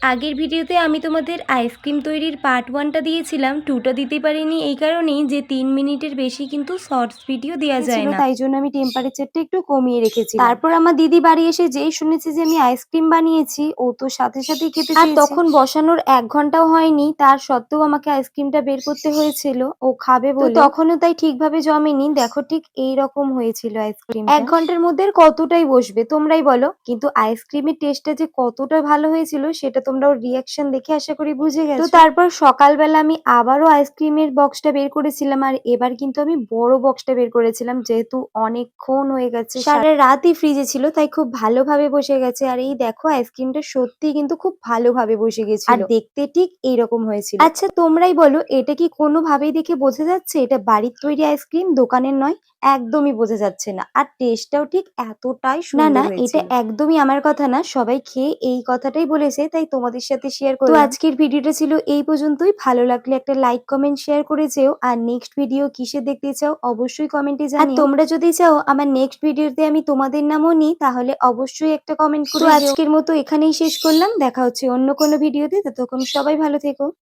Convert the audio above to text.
আগের ভিডিওতে আমি তোমাদের আইসক্রিম তৈরির পার্ট 1 টা দিয়েছিলাম, 2 টা দিতে পারিনি এই কারণেই যে 3 মিনিটের বেশি কিন্তু শর্টস ভিডিও দেওয়া যায় না। তাই জন্য আমি টেম্পারেচারটা একটু কমিয়ে রেখেছি। তারপর আমার দিদি বাড়ি এসে যেই শুনেছে যে আমি আইসক্রিম বানিয়েছি, ও তো সাথে সাথেই খেতে চেয়েছে। আর তখন বসানোর 1 ঘন্টাও হয়নি, তার সত্ত্বেও আমাকে আইসক্রিমটা বের করতে হয়েছিল ও খাবে বলে। তো তখনও তাই ঠিকভাবে জমেনি, দেখো ঠিক এইরকম হয়েছিল আইসক্রিমটা। 1 ঘন্টার মধ্যে আর কতটাই বসবে তোমরাই বলো, কিন্তু আইসক্রিমের টেস্টটা যে কতটা ভালো হয়েছিল সেটা তোমরা ওর রিয়াকশন দেখে আশা করি বুঝে গেছো। তো তারপর সকালবেলা আমি আবারও আইসক্রিমের বক্সটা বের করেছিলাম, আর এবার কিন্তু আমি বড় বক্সটা বের করেছিলাম, যেহেতু অনেকক্ষণ হয়ে গেছে, সারা রাতই ফ্রিজে ছিল, তাই খুব ভালোভাবে বসে গেছে। আর এই দেখো আইসক্রিমটা সত্যি কিন্তু খুব ভালোভাবে বসে গেছিল, আর দেখতে ঠিক এইরকম হয়েছিল। আচ্ছা তোমরাই বলো, এটা কি কোনোভাবেই দেখে বোঝা যাচ্ছে এটা বাড়ির তৈরি আইসক্রিম, দোকানের নয়? একদমই বোঝা যাচ্ছে না। আর টেস্টটাও ঠিক এতটাই সুন্দর হয়েছিল। এটা একদমই আমার কথা না, সবাই খেয়ে এই কথাটাই বলেছে, তাই তোমাদের সাথে শেয়ার করলাম। তো আজকের ভিডিওটা ছিল এই পর্যন্তই। ভালো লাগলে একটা লাইক কমেন্ট শেয়ার করে যেও, আর নেক্সট ভিডিও কিসে দেখতে চাও অবশ্যই কমেন্টে জানিও। আর তোমরা যদি চাও আমার নেক্সট ভিডিওতে আমি তোমাদের নামও নিই, তাহলে অবশ্যই একটা কমেন্ট করে যেও। আজকের মতো এখানেই শেষ করলাম, দেখা হচ্ছে অন্য কোনো ভিডিওতে, ততক্ষণ সবাই ভালো থেকো।